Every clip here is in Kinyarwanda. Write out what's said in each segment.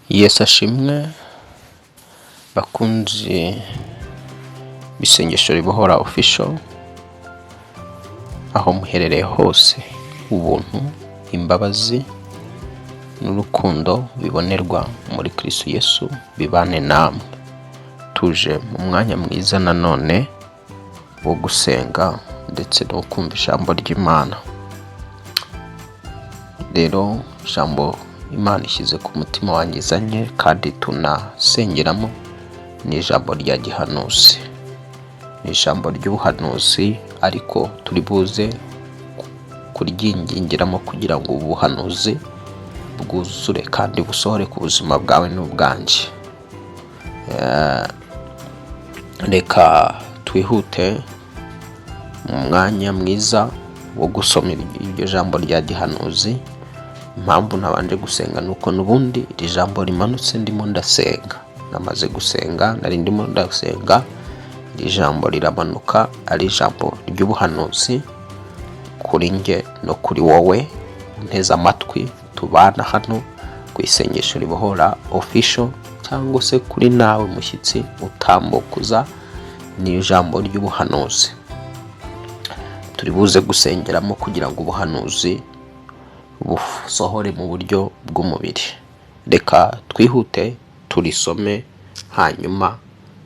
Yesu ashimwe bakunzi bisengesho ribohora official aho muherereye hose, ubuntu, imbabazi n'urukundo bibonerwa muri Kristo Yesu bibane namwe. Tuje mu mwanya mwiza nanone wo gusenga ndetse no kumva ijambo ry'Imana. Rero ijambo Imana ishyize ku mutima wanjye izanye kandi tunasengeramo ni ijambo rya gihanuzi, ni ijambo ry'ubuhanuzi, ariko turi buze kuryingingiramo kugira ngo ubuhanuzi bwuzure kandi busohore ku buzima bwawe n'ubwanje. Reka twihute mu mwanya mwiza wo gusoma iryo jambo rya gihanuzi. Impamvu nabanje gusenga nuko nubundi iri jambo rimanutse ndimo ndasenga, namaze gusenga nari ndimo ndasenga, iri jambo riramanuka ari ijambo ry'ubuhanuzi kuri nge no kuri wowe nteze amatwi tubana hano ku isengesho ribohora official, cyangwa se kuri nawe mushyitsi utambukuza. Ni ijambo ry'ubuhanuzi turi buze gusengeramo kugira ngo ubuhanuzi busohore mu buryo bw'umubiri. Reka twihute turisome, hanyuma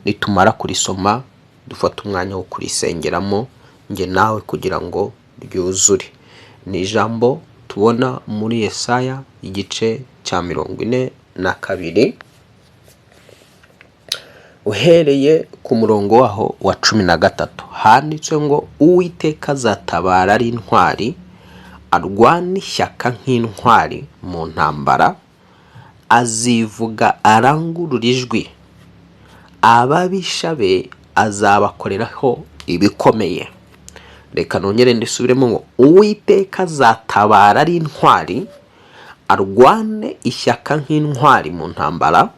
nitumara kurisoma dufata umwanya wo kurisengeramo nge nawe kugira ngo ryuzure. Ni ijambo tubona muri Yesaya igice cya 42 uhereye ku murongo waho wa 13. Handitswe ngo Uwiteka azatabara ari intwari, arwana ishyaka nk'intwari mu ntambara, azivuga arangurura ijwi, ababisha be azabakoreraho ibikomeye. Reka nongere ndisubiremo ngo Uwiteka azatabara ari intwari, arwane ishyaka nk'intwari mu ntambara,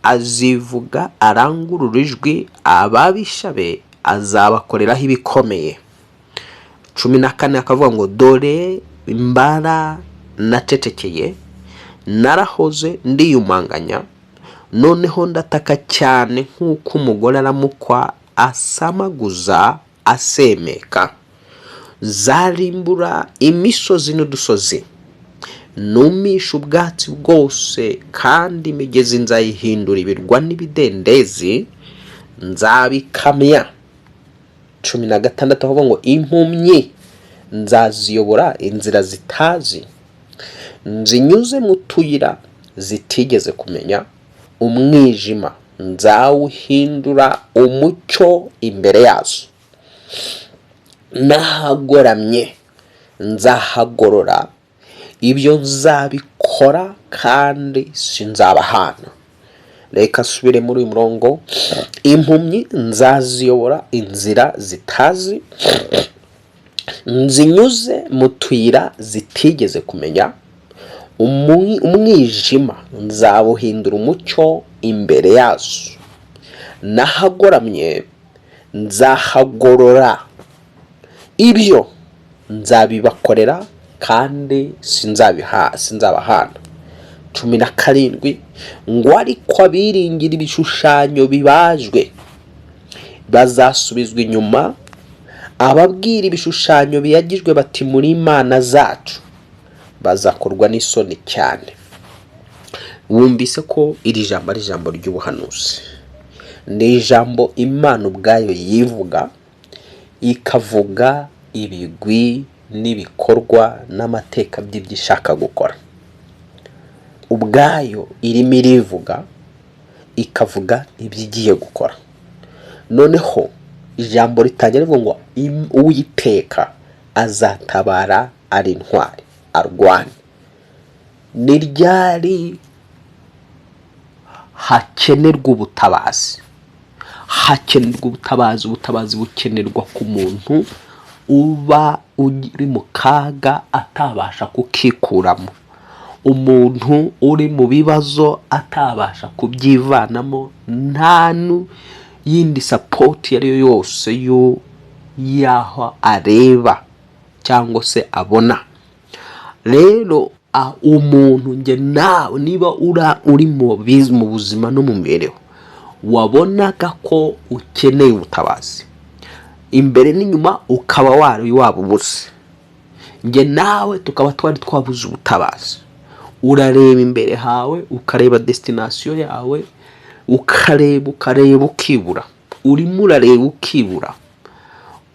azivuga arangurura ijwi, ababisha be azabakoreraho ibikomeye. 14 akavuga ngo dore imbara nacecekeye, narahoze ndiyumanganya, noneho ndataka cyane nk'uko umugore aramukwa asamaguza asemeka. Zarimbura imisozi n'udusozi, numisha ubwatsi bwose, kandi imigezi nzayihindura ibirwa n'ibidendezi, nzabikamya. 16 avuga ngo impumyi nzaziyobora inzira zitazi, nzinyuze mu tuyira zitigeze kumenya, umwijima nzawuhindura umucyo imbere yazo. Nahagoramye nzahagorora, ibyo nzabikora kandi sinzabahana. Reka subire muri uyu murongo. Impumyi nzaziyobora inzira zitazi, nzinyuze mu tuyira zitigeze kumenya, umwijima nzawuhindura umucyo imbere yazo. Nahagoramye nzahagorora, ibyo nzabibakorera kandi sinzabahana. 17 ngo ariko abiringira ibishushanyo bibajwe bazasubizwa inyuma, ababwira ibishushanyo biyagijwe bati muri Imana zacu bazakorwa n'isoni cyane. Wumvise ko iri jambo ari ijambo ry'ubuhanuzi, ni ijambo Imana ubwayo yivuga, ikavuga ibigwi n'ibikorwa n'amateka by'ibyo ishaka gukora. Ubwayo irimo irivuga, ikavuga ibyo igiye gukora. Noneho ijambo ritangira rivuga ngo Uwiteka azatabara ari intwari, arwane. Ni ryari hakenerwa ubutabazi? Hakenerwa ubutabazi. Ubutabazi bukenerwa ku muntu uba uri mu kaga atabasha kukikuramo, umuntu uri mu bibazo atabasha kubyivanamo, nta yindi support yari yo yose yaho areba cyangwa se abona. Rero umuntu nge nawe niba uri mu buzima no mu mibereho wabonaga ko ukeneye ubutabazi imbere n'inyuma ukaba wabubuze nge nawe tukaba twari twabuze ubutabazi urareba imbere hawe ukareba destination yawe ukareba ukibura urimo urareba ukibura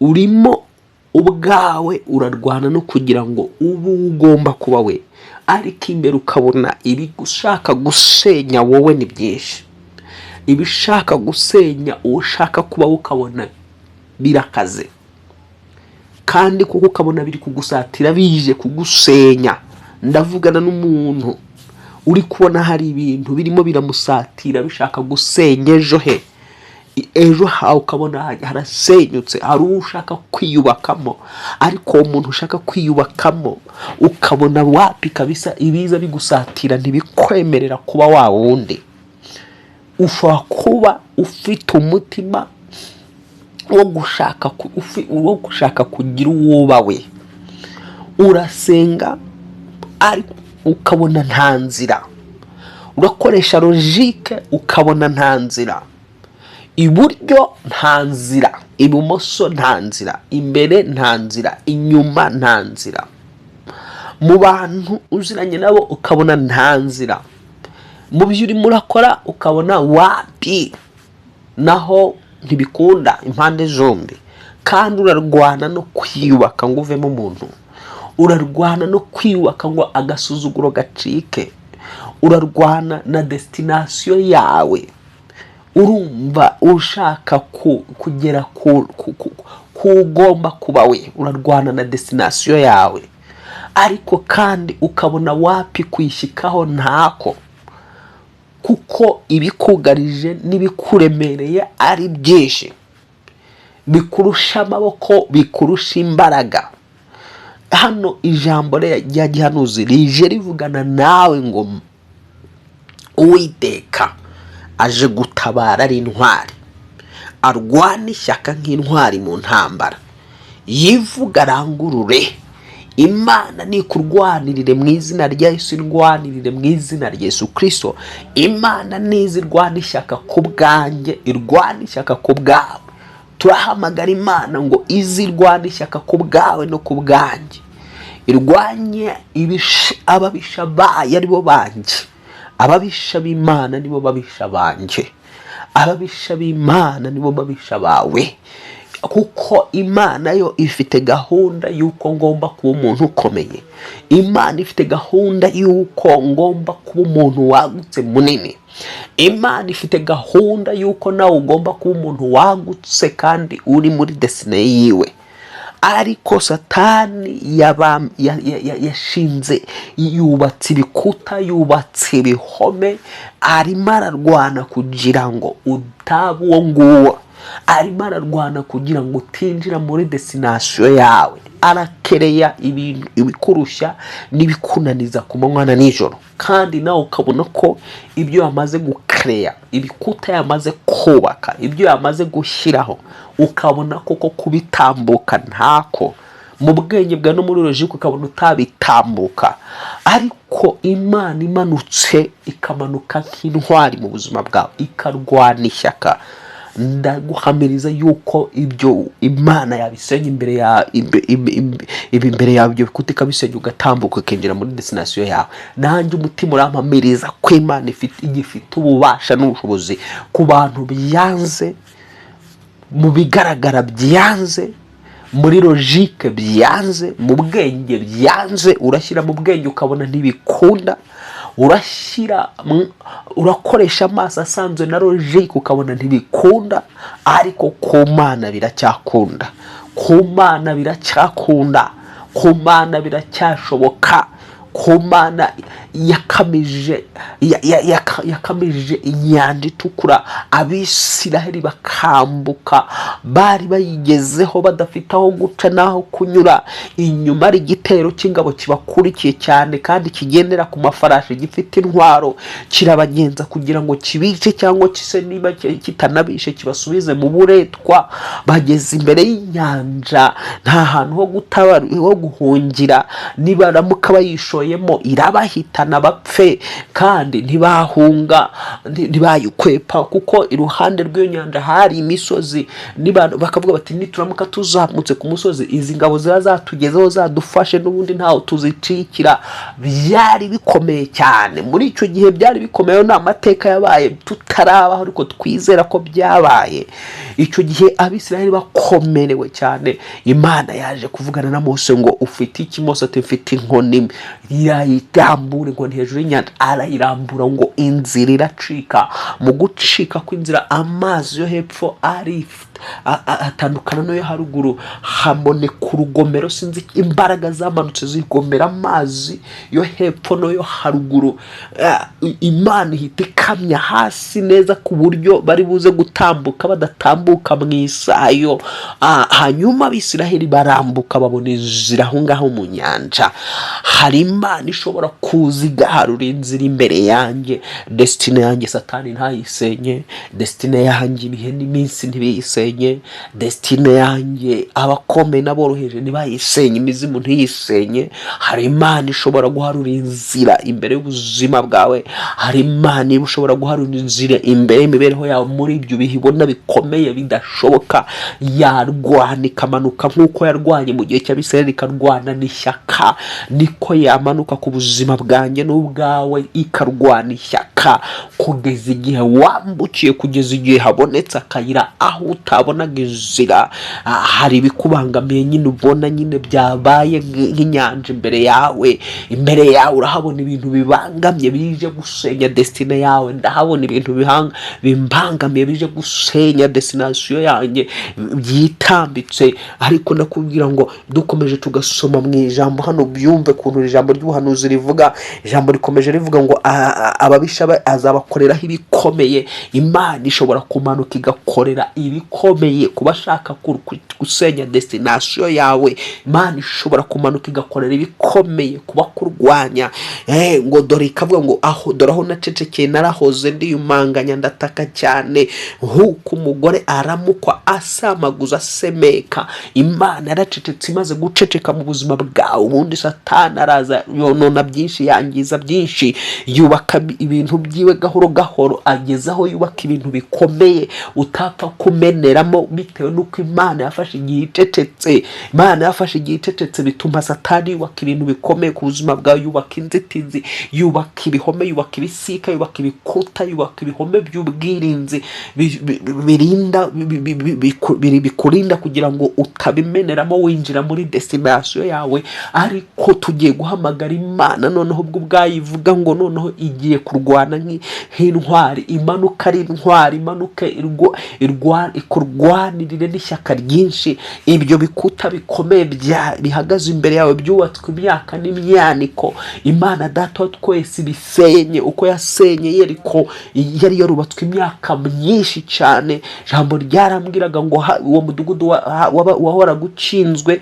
urimo ubwawe urarwana no kugira ngo ugomba kuba we ariko imbere ukabona iri gushaka gusenya wowe ni byinshi ibishaka gusenya ushaka kuba ukabona birakaze kandi kuko ukabona biri kugusatira bije kugusenya ndavugana n'umuntu uri kubona hari ibintu birimo biramusatira bishaka gusenya ejo hawe ukabona harasenyutse hari ushaka kwiyubakamo ariko umuntu ushaka kwiyubakamo ukabona wapi kabisa ibiza bigusatira ntibikwemerera kuba wa wundi ushobora kuba ufite umutima wo gushaka kugira uwubawe urasenga ariko ukabona nta nzira urakoresha logique ukabona nta nzira iburyo nta nzira ibumoso nta nzira imbere nta nzira inyuma nta nzira mu bantu uziranye nabo ukabona nta nzira mu byo urimo urakora ukabona wapi naho ntibikunda impande zombi kandi urarwana no kwiyubaka ngo uvemo umuntu urarwana no kwiyubaka ngo agasuzuguro gacike urarwana na destination yawe urumva ushaka kugera ugomba kuba we urarwana na destination yawe ariko kandi ukabona wapi kwishikaho ntako kuko ibikugarije n'ibikuremereye ari byinshi bikurusha amaboko bikurusha imbaraga hano ijambo rya gihanuzi rije rivugana nawe ngo Uwiteka aje gutabara ari intwari arwana ishyaka nk'intwari mu ntambara yivuga arangurure Imana ni kurwanirire mu izina rya Yesu irwanirire mu izina rya Yesu Kristo Imana nizirwana ishyaka ku bwanjye irwana ishyaka ku bwawe turahamagara Imana ngo izirwana ishyaka ku bwawe no ku bwanjye irwanye ababisha bayo aribo banje ababisha b'Imana nibo babisha banje ababisha b'Imana nibo babisha bawe kuko Imana yo ifite gahunda yuko ngomba kuba umuntu ukomeye Imana ifite gahunda yuko ngomba kuba umuntu wagutse munini Imana ifite gahunda yuko nawe ugomba kuba umuntu wagutse kandi uri muri destiny yiwe ariko Satani yashinze yubatse ibikuta yubatse ibihome arimo ararwana kugira ngo utaba uwo nguwo arimo ararwana kugira ngo utinjira muri destination yawe arakereya ibintu ibikurusha nibikunaniza ku manywa na nijoro kandi nawe ukabona ko ibyo yamaze gukereya ibikuta yamaze kubaka ibyo yamaze gushyiraho ukabona koko kubitambuka ntako mu bwenge bwa no muri logique ukabona utabitambuka ariko Imana imanutse ikamanuka nk'intwari mu buzima bwawe ikarwana ishyaka ndaguhamiriza yuko ibyo Imana yabisenya imbere ya ibyo bikuta ikabisenya ugatambuka ukinjira muri destination yawe nanjye umutima urampamiriza ko Imana igifite ububasha n'ubushobozi ku bantu byanze mu bigaragara byanze muri logique byanze mu bwenge byanze urashyira mu bwenge ukabona ntibikunda urakoresha amaso asanzwe na logique ukabona ntibikunda ariko ku Mana biracyakunda ku Mana biracyakunda ku Mana biracyashoboka ku Mana yakamije inyanja itukura Abisiraheli bakambuka bari bayigezeho badafite aho guca naho kunyura inyuma ari igitero cy'ingabo kibakurikiye cyane kandi kigendera ku mafarashi gifite intwaro kirabagenza kugira ngo kibice cyangwa kise niba kitanabishe kibasubize mu buretwa bageze imbere y'inyanja nta hantu ho gutabara ho guhungira niba ramuka bayishoye bishoyemo irabahitana bapfe kandi ntibahunga ntibayikwepa kuko iruhande rw'iyo nyanja hari imisozi bakavuga bati nituramuka tuzamutse ku musozi izi ngabo zatugezeho zadufashe n'ubundi ntaho tuzicikira. Byari bikomeye cyane muri icyo gihe, byari bikomeye, nta mateka yabaye tutarabaho ariko twizera ko byabaye. Icyo gihe Abisirayeli bakomerewe cyane, Imana yaje kuvugana na Mose ngo ufite iki? Mose ati mfite inkoni. Yayirambura inkoni hejuru y'inyanja, arayirambura ngo inzira iracika. Mu gucika kw'inzira amazi yo hepfo atandukana n'yo haruguru, haboneka urugomero. Sinzi imbaraga zamanutse zigomera amazi yo hepfo no yo haruguru. Imana ihita ikamya hasi neza ku buryo bari buze gutambuka badatambuka mu isayo. Hanyuma Abisirayeli barambuka babona inzira aho ngaho mu nyanja. Hari Imana ishobora kuza igaharura inzira imbere yanjye. Destiny yanjye Satani ntayisenye, destiny yanjye ibihe n'iminsi ntibiyisenye, destiny yanjye abakomeye n'aboroheje ntibayisenye, imizimu ntiyisenye. Hari Imana ishobora guharura inzira imbere y'ubuzima bwawe. Hari Imana ishobora guharura inzira imbere y'imibereho yawe muri ibyo bihibona bikomeye bidashoboka. Yarwana ikamanuka nk'uko yarwanye mu gihe cy'Abisirayeli, ikarwana n'ishyaka, niko yamanuka ku buzima bwanjye n'ubwawe ikarwana ishyaka kugeza igihe wambukiye, kugeza igihe habonetse akayira aho utabonaga inzira. Hari ibikubangamiye nyine ubona nyine byabaye nk'inyanja imbere yawe. Imbere yawe urahabona ibintu bibangamye bije gusenya destiny yawe. Ndahabona ibintu bimbangamiye bije gusenya destination yanjye byitambitse. Ariko ndakubwira ngo dukomeje tugasoma mu ijambo hano byumve kuntu ijambo ry'ubuhanuzi rivuga. Ijambo rikomeje rivuga ngo ababisha azabakoreraho ibikomeye. Imana ishobora kumanuka igakorera ibikomeye kubashaka gusenya destination yawe. Imana ishobora kumanuka igakorera ibikomeye kuba kurwanya. Ngo dore ikavuga ngo dore aho nacecekeye narahoze ndiyumanganya ndataka cyane nk'uko umugore aramukwa asamaguza asemeka. Imana yaracecetse imaze guceceka mu buzima bwawe. Ubundi Satani araza yonona byinshi, yangiza byinshi, yubaka ibintu byiwe gahoro gahoro, agezaho yubaka ibintu bikomeye utapfa kumeneramo bitewe n'uko Imana yafashe igihe icecetse. Imana yafashe igihe icecetse bituma Satani yubaka ibintu bikomeye ku buzima bwawe. Yubaka inzitizi, yubaka ibihome, yubaka ibisika, yubaka ibikuta, yubaka ibihome by'ubwirinzi birinda bikurinda kugira ngo utabimeneramo winjira muri destination yawe. Ariko tugiye guhamagara Imana noneho ubwo bwayivuga ngo noneho igiye kurwana nk'intwari. Imanuka ari intwari, imanuka ikurwanirire n'ishyaka ryinshi. Ibyo bikuta bikomeye bihagaze imbere yawe byubatswe imyaka n'imyaniko. Imana Data wa twese bisenye uko yasenye Yeriko, yari yarubatswe imyaka myinshi cyane. Ijambo ryarambwiraga ngo uwo mudugudu wahoraga ukinzwe,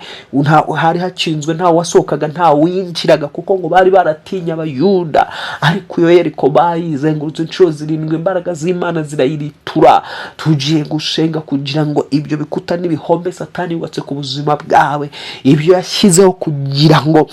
hari hakinzwe, nta wasohokaga nta winjiraga kuko ngo bari baratinya Abayuda. Ariko iyo Yeriko bayizengurutse inshuro 7, imbaraga z'Imana zirayiritura. Tugiye gusenga kugira ngo ibyo bikuta n'ibihombe Satani yubatse ku buzima bwawe, ibyo yashyizeho kugira ngo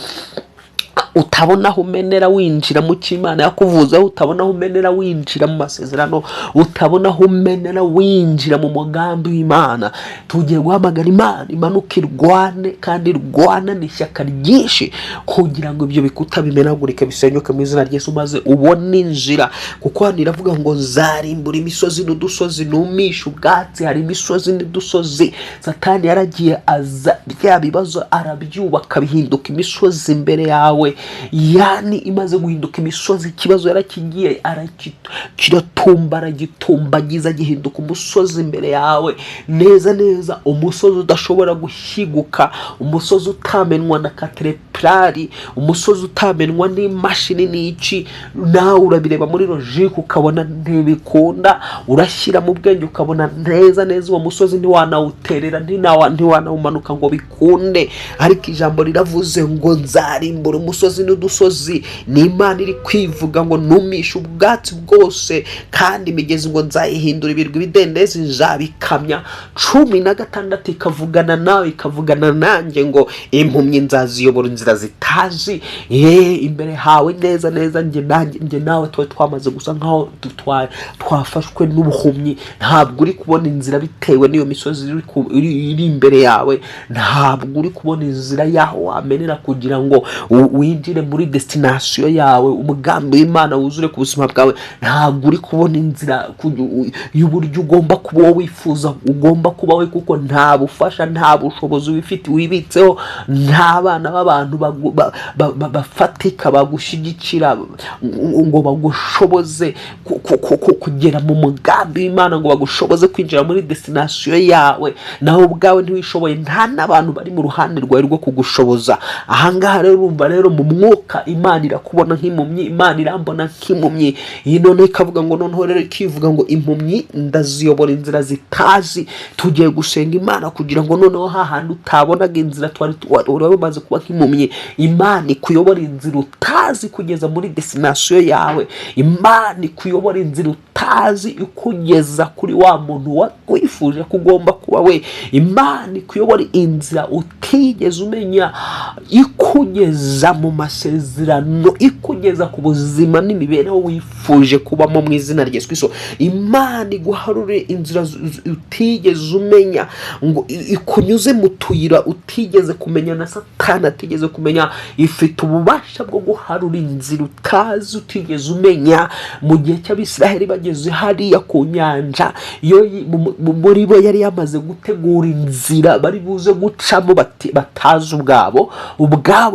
utabona aho umenera winjira mu cy'Imana yakuvuzeho, utabona aho umenera winjira mu masezerano, utabona aho umenera winjira mu mugambi w'Imana. Tugiye guhamagara Imana imanuka irwane, kandi irwana n'ishyaka ryinshi kugira ngo ibyo bikuta bimenagurike bisenyuke mu izina ry'Yesu, maze ubone inzira. Kuko hano iravuga ngo nzarimbura imisozi n'udusozi numisha ubwatsi. Hari imisozi n'udusozi Satani yaragiye aza bya bibazo arabyubaka bihinduka imisozi imbere yawe. Yani imaze guhinduka imisozi, ikibazo yarakigiye kiratumba, aragitumbagiza gihinduka umusozi imbere yawe neza neza. Umusozi udashobora gushyiguka, umusozi utamenwa na katerepilari, umusozi utamenwa n'imashini n'iki. Nawe urabireba muri logique ukabona ntibikunda, urashyira mu bwenge ukabona neza neza uwo musozi ntiwanawuterera, ntiwanawumanuka ngo bikunde. Ariko ijambo riravuze ngo nzarimbura umusozi n'udusozi. Ni Imana iri kwivuga ngo numisha ubwatsi bwose, kandi imigezi ngo nzayihindura ibirwa ibidendezi nzabikamya. 16 ikavugana nawe, ikavugana nanjye ngo impumyi nzaziyobora inzira inzira zitazi imbere hawe neza neza nge nawe tuba twamaze gusa nkaho twafashwe n'ubuhumyi. Ntabwo uri kubona inzira bitewe n'iyo misozi iri imbere yawe. Ntabwo uri kubona inzira yaho wamenera kugira ngo winjire muri destination yawe, umugambi w'Imana wuzure ku buzima bwawe. Ntabwo uri kubona inzira y'uburyo ugomba kuba wifuza ugomba kuba we, kuko nta bufasha nta bushobozi wibitseho, nta bana b'abantu bafatika bagushigikira ngo bagushoboze kugera mu mugambi w'Imana, ngo bagushoboze kwinjira muri destination yawe. Naho ubwawe ntiwishoboye, nta n'abantu bari mu ruhande rwawe rwo kugushoboza. Ahangaha rero urumva rero mu mwuka Imana irakubona nk'impumyi, Imana irambona nk'impumyi. Iyi none ikavuga ngo noneho rero ikivuga ngo impumyi ndaziyobora inzira zitazi. Tugiye gusenga Imana kugira ngo noneho hahandi utabonaga inzira twari bamaze kuba nk'impumyi, Imana ikuyobora inzira utazi kugeza muri destination yawe. Imana ikuyobora inzira utazi ikugeza kuri wa muntu wifuje kugomba kuba we. Imana ikuyobora inzira utigeze umenya, ikugeza mu masezerano, ikugeza ku buzima n'imibereho wifuje kubamo mu izina rya Yesu Kristo. Imana iguharure inzira utigeze umenya, ngo ikunyuze mu tuyira utigeze kumenya na Satani atigeze kumenya. Ifite ububasha bwo guharura inzira utazi utigeze umenya. Mu gihe cy'Abisiraheli bageze hariya ku nyanja, iyo muri bo yari yamaze gutegura inzira bari buze gucamo batazi ubwabo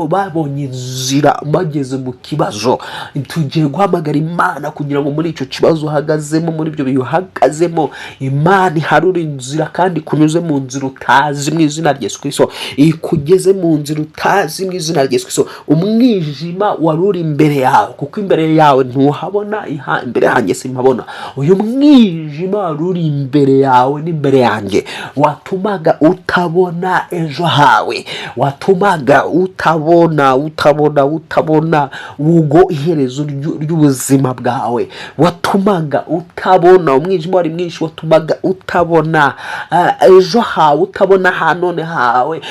babonye inzira bageze mu kibazo. Tugiye guhamagara Imana kugira ngo muri icyo kibazo uhagazemo, muri ibyo bihe uhagazemo, Imana iharura inzira kandi kunyuze mu nzira utazi mu izina rya Yesu Kristo. Ikugeze mu nzira utazi mu izina rya Yesu Kristo. Umwijima waruri imbere yawe, kuko imbere yawe ntuhabona, imbere yanjye simpabona. Uyu mwijima waruri imbere yawe n'imbere yanjye watumaga utabona ejo hawe, watumaga utabona ugo iherezo ry'ubuzima bwawe, watumaga utabona, umwijima wari mwinshi watumaga utabona ejo hawe, utabona hanone hawe.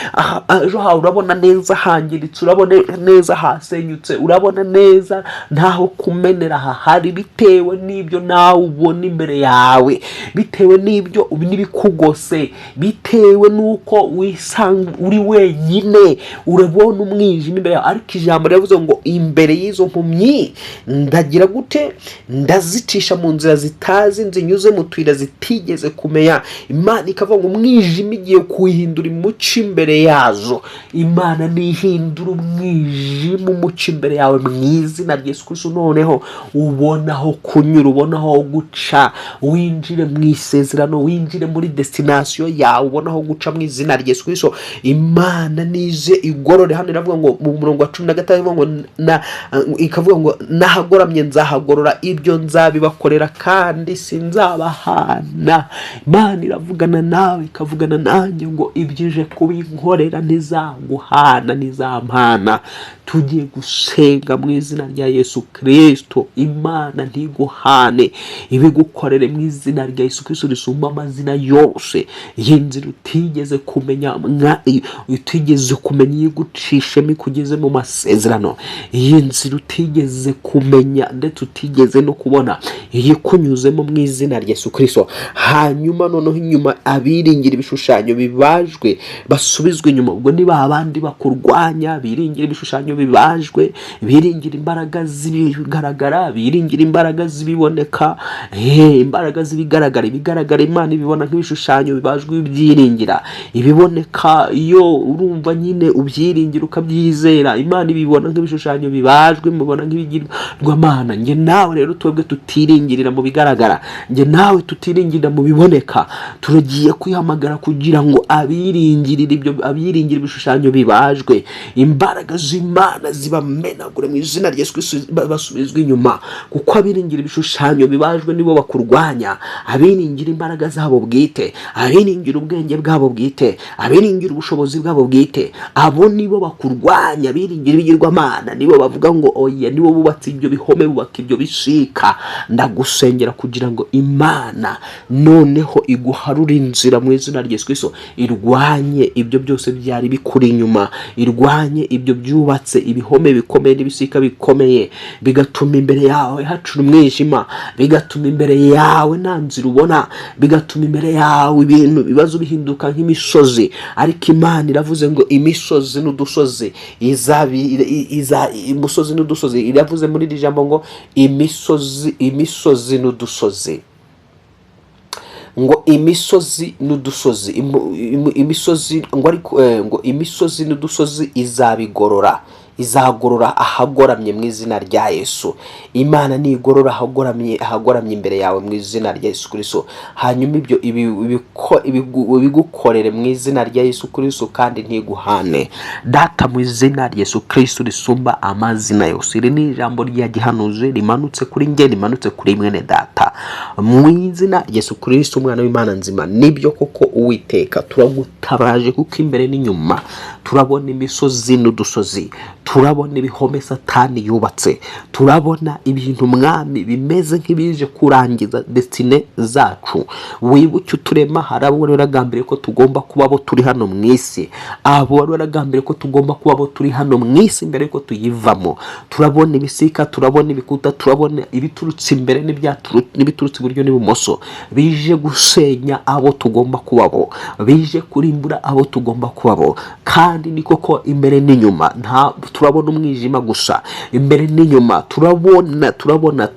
Ejo hawe urabona neza hangiritse, urabona neza hasenyutse, urabona neza ntaho kumenera hahari, bitewe n'ibyo nawe ubona imbere yawe, bitewe n'ibyo n'ibikugose, bitewe n'uko wisanga uri wenyine, urabona umwijima imbere yawe. Ariko ijambo rivuze ngo imbere y'izo mpumyi ndagira gute? Ndazicisha mu nzira zitazi, nzinyuze mu tuyira zitigeze kumenya. Imana ikavuga ngo umwijima igiye kuhindura umuco imbere yazo. Imana nihindura umwijima umuco imbere yawe mu izina rya Yesu Kristo. Noneho ubonaho kunyura, ubonaho guca, winjire mu isezerano, winjire muri destination yawe, ubonaho guca mu izina rya Yesu Kristo. Imana nize igorore. Hano iravuga ngo mu murongo wa 15 ngo ikavuga ngo nahagoramye nzahagorora, ibyo nzabibakorera kandi sinzabahana. Imana iravugana nawe, ikavugana nanjye ngo ibyije kubinkorera ntizaguhana, ntizampana. Tugiye gusenga mu izina rya Yesu Kristo. Imana ntiguhane, ibigukorere mu izina rya Yesu Kristo risumba amazina yose. Iyi nzira utigeze kumenya, utigeze kumenya igucishemo ikugeze mu masezerano. Iyi nzira utigeze kumenya ndetse utigeze no kubona, iyi kunyuzemo mu izina rya Yesu Kristo. Hanyuma noneho inyuma abiringira ibishushanyo bibajwe basubizwe inyuma. Ubwo niba abandi bakurwanya, biringira ibishushanyo bibajwe, biringira imbaraga zibigaragara, biringira imbaraga zibiboneka, imbaraga zibigaragara. Ibigaragara Imana ibibona nk'ibishushanyo bibajwe, ibyiringira ibiboneka. Iyo urumva nyine ubyiringira ukabyizera, Imana ibibona nk'ibishushanyo bibajwe, mubona nk'ibigirwamana. Nge nawe rero twebwe tutiringirira mu bigaragara, nge nawe tutiringirira mu biboneka. Turagiye kwihamagara kugira ngo abiringira ibishushanyo bibajwe, imbaraga z'Imana Imana zibamenagure mu izina rya Yesu Kristo, basubizwe inyuma, kuko abiringira ibishushanyo bibajwe nibo bakurwanya. Abiringira imbaraga zabo bwite, abiringira ubwenge bwabo bwite, abiringira ubushobozi bwabo bwite, abo nibo bakurwanya. Abiringira ibigirwamana nibo bavuga ngo oya, nibo bubatse ibyo bihome, bubaka ibyo bishika. Ndagusengera kugira ngo Imana noneho iguharure inzira mu izina rya Yesu Kristo, irwanye ibyo byose byari bikuri inyuma, irwanye ibyo byubatse ibihome bikomeye n'ibisika bikomeye, bigatuma imbere yawe hacura umwijima, bigatuma imbere yawe nta nzira ubona, bigatuma imbere yawe ibintu bibazo bihinduka nk'imisozi. Ariko Imana iravuze ngo imisozi n'udusozi umusozi n'udusozi, iravuze muri iri jambo ngo imisozi n'udusozi, ngo imisozi n'udusozi, imisozi ngo ariko ngo imisozi n'udusozi izabigorora, izagorora ahagoramye mu izina rya Yesu. Imana nigorora ahagoramye imbere yawe mu izina rya Yesu Kristo. Hanyuma ibyo ibigukorere mu izina rya Yesu Kristo, kandi ntiguhane. Data, mu izina rya Yesu Kristo risumba amazina yose, iri ni ijambo rya gihanuzi rimanutse kuri nge, rimanutse kuri mwene data, mu izina rya Yesu Kristo umwana w'Imana nzima. Nibyo koko Uwiteka, turagutabaje kuko imbere n'inyuma turabona imisozi n'udusozi, turabona ibihome Satani yubatse, turabona ibintu Mwami bimeze nk'ibije kurangiza destine zacu. Wibuke uturema, hari abo wari waragambiriye ko tugomba kuba abo turi hano mu isi, abo wari waragambiriye ko tugomba kuba abo turi hano mu isi mbere ko tuyivamo. Turabona ibisika, turabona ibikuta, turabona ibiturutse imbere n'ibiturutse iburyo n'ibumoso, bije gusenya abo tugomba kubabo, bije kurimbura abo tugomba kubabo. Kandi ni koko imbere n'inyuma turabona umwijima gusa, imbere n'inyuma turabona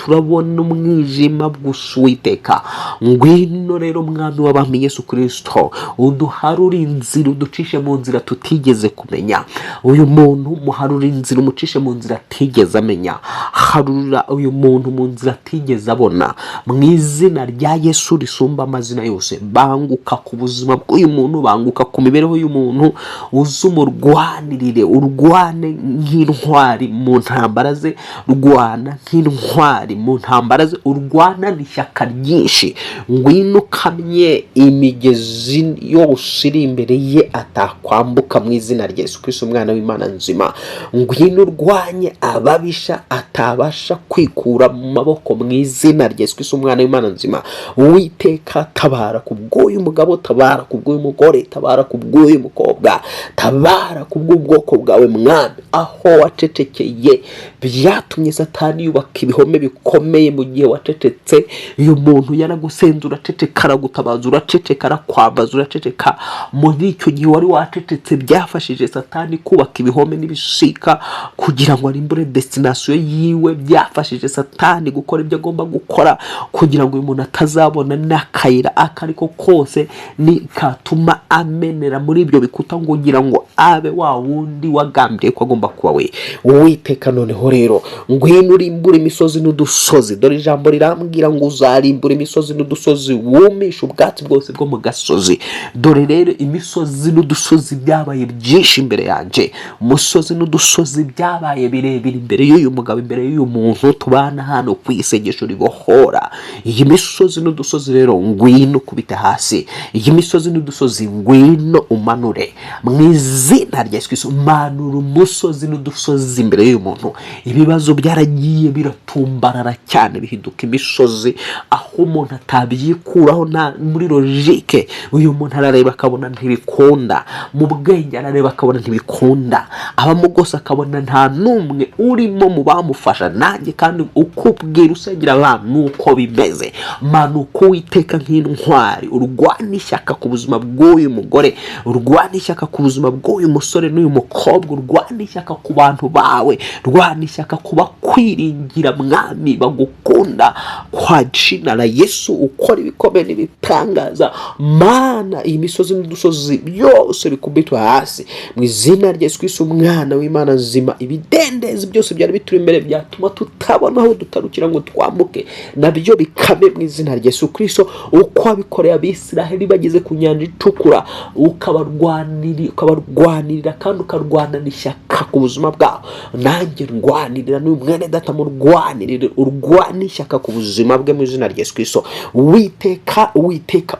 umwijima gusa. Uwiteka, ngwino rero Mwami w'abami Yesu Kristo, uduharure inzira, uducishe mu nzira tutigeze kumenya. Uyu muntu muharure inzira, umucishe mu nzira atigeze amenya. Harura uyu muntu mu nzira atigeze abona, mu izina rya Yesu risumba amazina yose. Banguka ku buzima bw'uyu muntu, banguka ku mibereho y'umuntu, uzumurwanirire, urwane nk'intwari mu ntambara ze, rwana nk'intwari mu ntambara ze, urwana n'ishyaka ryinshi. Ngwino ukamye imigezi yose iri imbere ye atakwambuka mu izina rya Yesu Kristo umwana w'Imana nzima. Ngwino urwanye ababisha atabasha kwikura mu maboko mu izina rya Yesu Kristo umwana w'Imana nzima. Uwiteka, tabara kubw'uyu mugabo, tabara kubw'uyu mugore, tabara kubw'uyu mukobwa, tabara kubw'ubwoko bwawe Mwami. Aho wacecekeye byatumye Satani yubaka ibihome bikomeye mu gihe wacecetse. Uyu muntu yaragusenze, uraceceka, aragutabaza, uraceceka, arakwambaza, uraceceka. Muri icyo gihe wari wacecetse, byafashije Satani kubaka ibihome n'ibishika kugira ngo arimbure destination yiwe. Byafashije Satani gukora ibyo agomba gukora kugira ngo uyu muntu atazabona n'akayira akariko kose nikatuma amenera muri ibyo bikuta, ngo kugira ngo abe wa wundi wagambiriye ko agomba kuba we. Uwiteka, noneho rero ngwino urimbura imisozi n'udusozi. Dore ijambo rirambwira ngo uzarimbura imisozi n'udusozi, wumisha ubwatsi bwose bwo mu gasozi. Dore rero imisozi n'udusozi byabaye byinshi imbere yanje, umusozi n'udusozi byabaye birebire imbere y'uyu mugabo, imbere y'uyu muntu tubana hano ku isengesho ribohora. Iyi misozi n'udusozi rero ngwino kubita hasi, iyi misozi n'udusozi ngwino umanure mu izina rya Yesu Kristo. Manura umusozi n'udusozi imbere y'uyu muntu. Ibibazo byaragiye biratumbarara cyane, bihinduka imisozi aho umuntu atabyikuraho muri logique. Uyu muntu arareba akabona ntibikunda, mu bwenge arareba akabona ntibikunda, abamugose akabona nta numwe urimo mu bamufasha. Nanjye kandi ukubwira usengera abantu nuko bimeze. Manuka Uwiteka nk'intwari, urwana ishyaka ku buzima bw'uyu mugore, urwana ishyaka ku buzima bw'uyu musore n'uyu mukobwa, urwana ishyaka ku bantu bawe, rwana ishyaka kuba kwiringira Mwami bagukunda kwa jina la Yesu ukora ibikomeye n'ibitangaza Mana iyi misozi n'udusozi byose bikubitwa hasi mu izina rya Yesu Kristo umwana w'Imana nzima ibidendezi byose byari bituri imbere byatuma tutabona aho dutarukira ngo twambuke nabyo bikabe mu izina rya Yesu Kristo uko abikoreye Abisiraheli bageze ku nyanja itukura ukabarwanirira kandi ukarwanana ishyaka ku buzima bwabo nanjye ndwanirira n'uyu mwene data murwanirire urwana ishyaka ku buzima bwe mu izina rya Yesu Kristo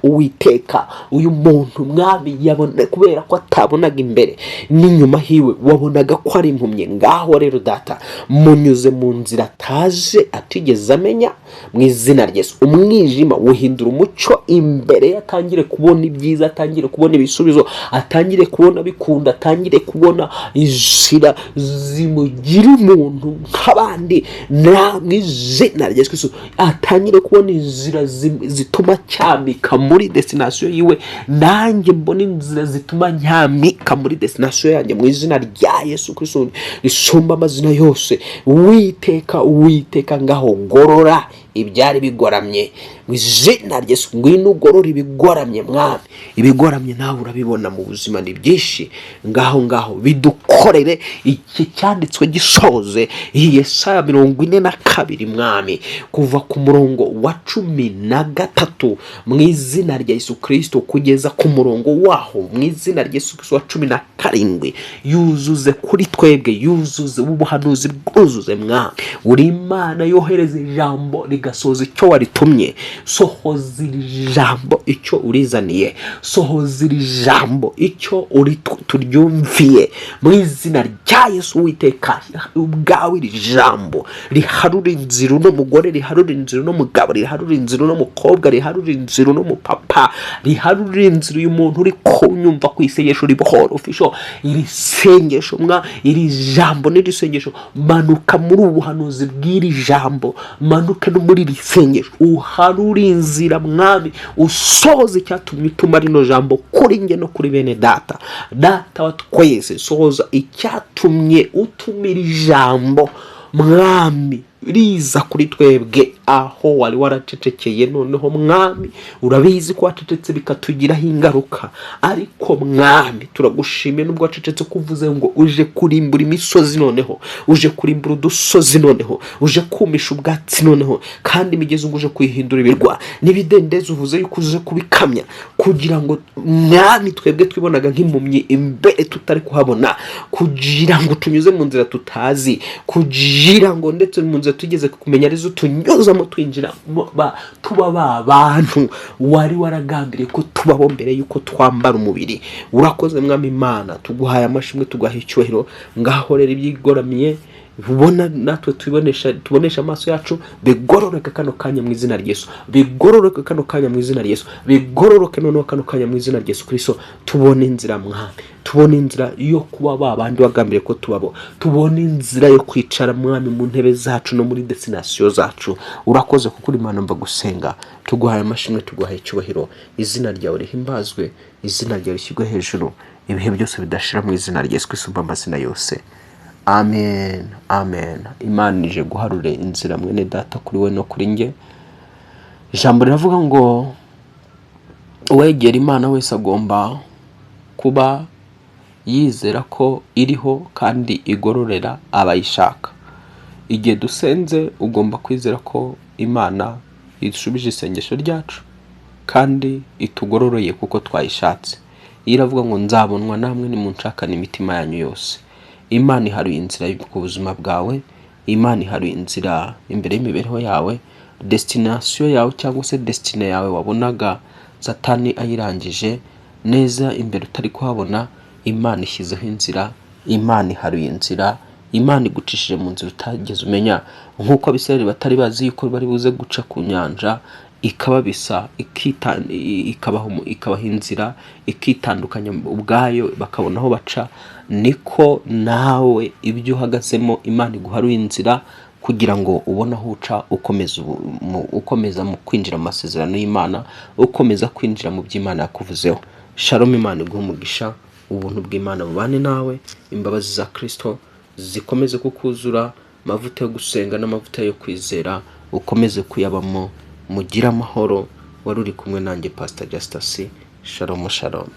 Uwiteka uyu muntu mwami yabona kubera ko atabonaga imbere n'inyuma hiwe wabonaga ko ari impumye ngaho rero data munyuze mu nzira ataje atigeze amenya mu izina rya Yesu umwijima uhindura umucyo imbere yatangire kubona ibyiza atangire kubona ibisubizo atangire kubona bikunda atangire kubona inzira zimugira umuntu nk'abandi mu izina rya Yesu Kristo atangire kubona inzira zituma cyamika muri destination yiwe nanjye mbona inzira zituma nyamika muri destination yanjye mu izina rya Yesu Kristo isumba amazina yose Uwiteka ngaho gorora ibyari bigoramye mu izina rya Yesu ngwino ugorora ibigoramye mwami ibigoramye nawe urabibona mu buzima ni byinshi ngaho bidukorere iki cyanditswe gisoze Yesaya 42 mwami kuva ku murongo wa 13 mu izina rya Yesu Kristo kugeza ku murongo waho mu izina rya Yesu Kristo wa 17 yuzuze kuri twebwe yuzuze ubuhanuzi bwuzuze mwami uri Imana yohereza ijambo gasoza icyo waritumye sohoza ijambo icyo urizaniye sohoza ijambo icyo uri turyumviye mu izina rya Yesu Uwiteka ubwawe ijambo riharura inzira n'umugore riharura inzira n'umugabo riharura inzira n'umukobwa riharura inzira n'umupapa riharura inzira uyu muntu uri kunyumva ku isengesho ribohoro official iri sengesho iri jambo n'irisengesho manuka muri ubuhanuzi bw'iri jambo manuka no muri risengesho uharuri inzira mwami usoze cyatumye utuma rino jambo kuri nge no kuri bene data wa twese soza icyatumye utumira ijambo mwami riza kuri twebwe aho wari waracecekeye noneho mwami urabizi ko wacecetse bikatugiraho ingaruka ariko mwami turagushimiye nubwo wacecetse kuvuze ngo uje kurimbura imisozi noneho uje kurimbura udusozi noneho uje kumisha ubwatsi noneho kandi imigezi ngo uje kwihindura ibirwa n'ibidendezi uvuze yuko uje kubikamya kugira ngo mwami twebwe twibonaga nk'impumyi imbere tutari kuhabona kugira ngo tunyuze mu nzira tutazi kugira ngo ndetse mu nzira tugeze kumenya arizo tunyuzamo twinjira tuba abantu wari waragambiriye ko tubaho mbere yuko twambara umubiri urakoze mwami Imana tuguhaye amashimwe tugaha icyubahiro ngaho rero ibyigoramiye ubona natwe tubonesha amaso yacu bigororoke kano kanya mu izina rya Yesu bigororoke kano kanya mu izina rya Yesu bigororoke noneho kano kanya mu izina rya Yesu Kristo tubone inzira mwami tubone inzira yo kuba babandi wagambiriye ko tubabo tubone inzira yo kwicara mwami mu ntebe zacu no muri destination zacu urakoze kuko uri Imana mva gusenga tuguhaye amashimwe tuguhaye icyubahiro izina ryawe rihimbazwe izina ryawe rishyirwe hejuru ibihe byose bidashira mu izina rya Yesu Kristo amazina yose amen Imana ije guharure inzira mwene data kuri we no kuri nge ijambo riravuga ngo uwegera Imana wese agomba kuba yizera ko iriho kandi igororera abayishaka igihe dusenze ugomba kwizera ko Imana ishubije isengesho ryacu kandi itugororoye kuko twayishatse iravuga ngo nzabonwa namwe nimunshakana imitima yanyu yose Imana iharuye inzira ku buzima bwawe Imana iharuye inzira imbere y'imibereho yawe destination yawe cyangwa se destiny yawe wabonaga Satani ayirangije neza imbere utari kuhabona Imana ishyizeho inzira Imana iharuye inzira Imana igucishije mu nzira utageze umenya nkuko Abisirayeli batari bazi yuko bari buze guca ku nyanja ikababisa ikabaha inzira ikitandukanya ubwayo bakabona aho baca niko nawe ibyo uhagazemo Imana iguharuye inzira kugira ngo ubone aho uca ukomeza mu kwinjira mu masezerano y'Imana ukomeza kwinjira mu by'Imana yakuvuzeho Shalom Imana iguha umugisha ubuntu bw'Imana bubane nawe imbabazi za Kristo zikomeze kukuzura amavuta yo gusenga n'amavuta yo kwizera ukomeze kuyabamo mugire amahoro. Wari uri kumwe nanjye Pastor Justus. Shalom shalom.